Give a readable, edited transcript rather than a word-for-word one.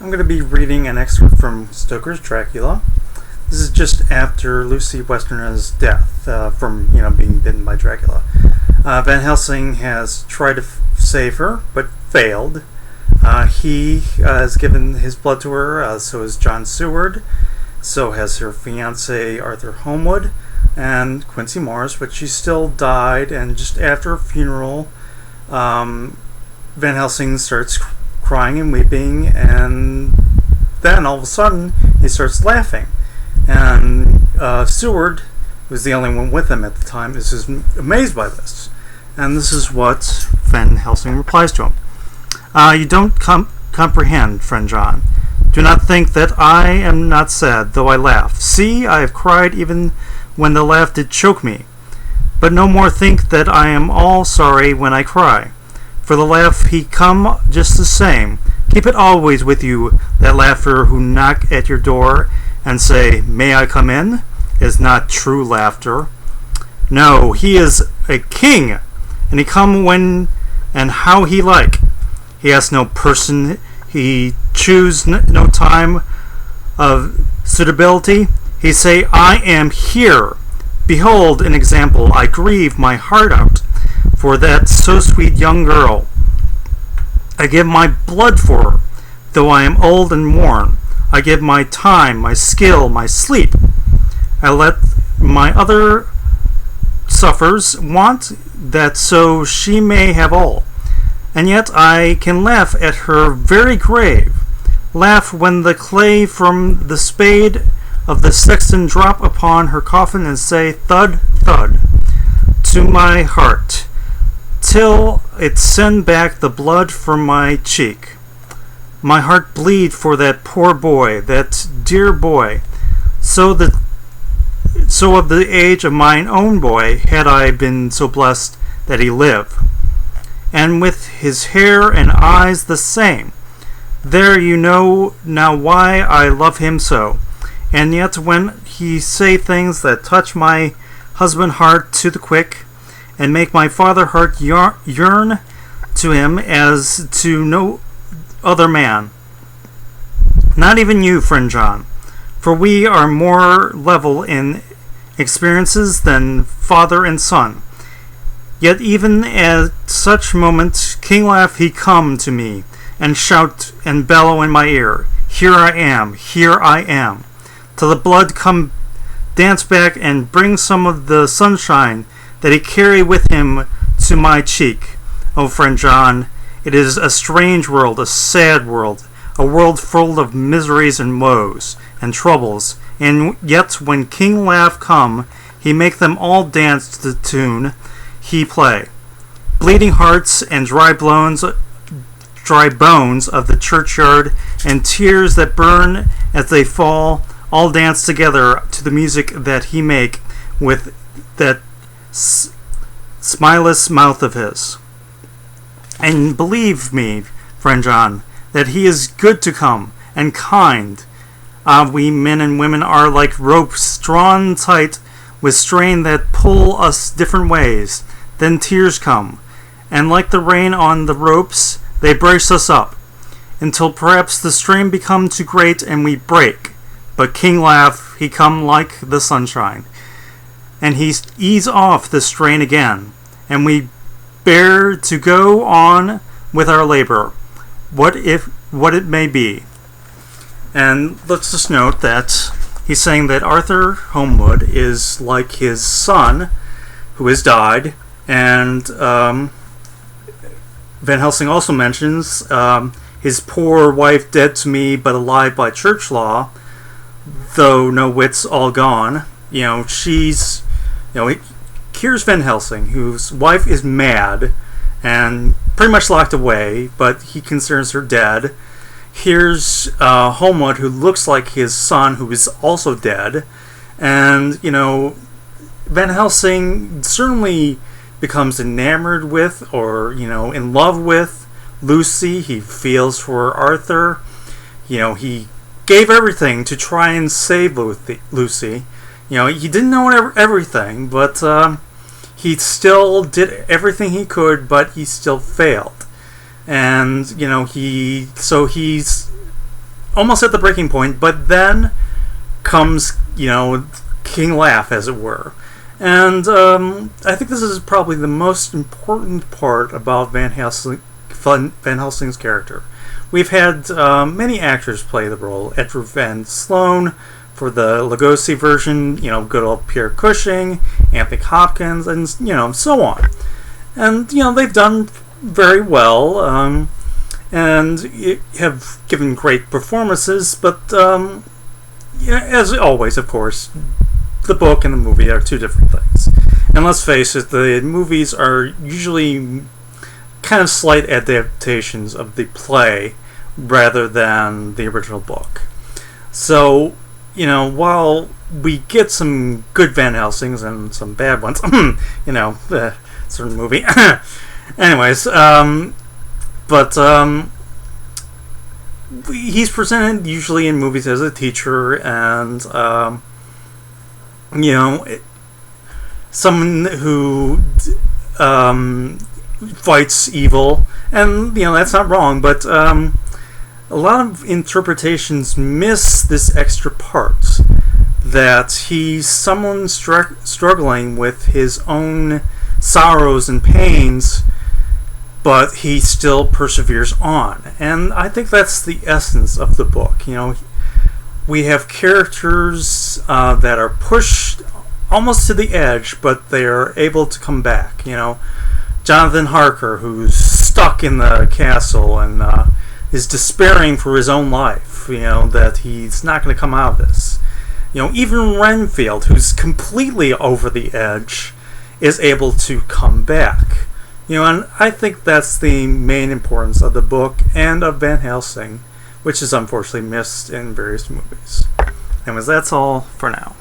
I'm going to be reading an excerpt from Stoker's Dracula. This is just after Lucy Westenra's death from being bitten by Dracula. Van Helsing has tried to save her, but failed. He has given his blood to her, so has John Seward, so has her fiance Arthur Holmwood, and Quincy Morris, but she still died, and just after her funeral, Van Helsing starts crying and weeping, and then all of a sudden he starts laughing. And Seward, who's the only one with him at the time, is amazed by this. And this is what Van Helsing replies to him. You don't comprehend, friend John. Do not think that I am not sad, though I laugh. See, I have cried even when the laugh did choke me. But no more think that I am all sorry when I cry. For the laugh he come just the same. Keep it always with you, that laughter who knock at your door and say, "May I come in?" is not true laughter. No, he is a king, and he come when and how he like. He has no person, he choose no time of suitability. He say, "I am here. Behold an example. I grieve my heart out for that so sweet young girl. I give my blood for her, though I am old and worn. I give my time, my skill, my sleep. I let my other suffers want, that so she may have all. And yet I can laugh at her very grave, laugh when the clay from the spade of the sexton drop upon her coffin and say, thud, thud, to my heart, till it send back the blood from my cheek. My heart bleed for that poor boy, that dear boy. So of the age of mine own boy, had I been so blessed that he live, and with his hair and eyes the same. There you know now why I love him so. And yet when he say things that touch my husband heart to the quick, and make my father heart yearn to him as to no other man. Not even you, friend John, for we are more level in experiences than father and son. Yet even at such moments, King Laugh he come to me, and shout and bellow in my ear, here I am, till the blood come dance back and bring some of the sunshine that he carry with him to my cheek. Oh, friend John, it is a strange world, a sad world, a world full of miseries and woes and troubles, and yet when King Laugh come, he make them all dance to the tune he play. Bleeding hearts and dry bones of the churchyard, and tears that burn as they fall, all dance together to the music that he make with that smileless mouth of his. And believe me, friend John, that he is good to come, and kind. We men and women are like ropes drawn tight with strain that pull us different ways. Then tears come, and like the rain on the ropes, they brace us up, until perhaps the strain become too great and we break. But King Laugh, he come like the sunshine, and he ease off the strain again, and we bear to go on with our labor, what it may be. And let's just note that he's saying that Arthur Holmwood is like his son, who has died, and Van Helsing also mentions his poor wife dead to me, but alive by church law, though no wits all gone. Here's Van Helsing, whose wife is mad and pretty much locked away, but he considers her dead. Here's Holmwood, who looks like his son, who is also dead. And, Van Helsing certainly becomes enamored with, or, in love with Lucy. He feels for Arthur. He gave everything to try and save Lucy. He didn't know everything, but he still did everything he could, but he still failed. And he's almost at the breaking point, but then comes, King Laugh, as it were. And I think this is probably the most important part about Van Helsing's character. We've had many actors play the role. Edward Van Sloan for the Lugosi version, good old Pierre Cushing, Anthony Hopkins, and so on. And they've done very well, and have given great performances. But as always, of course, the book and the movie are two different things. And let's face it, the movies are usually kind of slight adaptations of the play rather than the original book. So, while we get some good Van Helsings and some bad ones, certain movie. Anyways, but he's presented usually in movies as a teacher, and someone who fights evil, and that's not wrong, but a lot of interpretations miss this extra part, that he's someone struggling with his own sorrows and pains, but he still perseveres on. And I think that's the essence of the book. We have characters that are pushed almost to the edge, but they're able to come back. Jonathan Harker, who's stuck in the castle and is despairing for his own life, that he's not going to come out of this. Even Renfield, who's completely over the edge, is able to come back. And I think that's the main importance of the book and of Van Helsing, which is unfortunately missed in various movies. Anyways, that's all for now.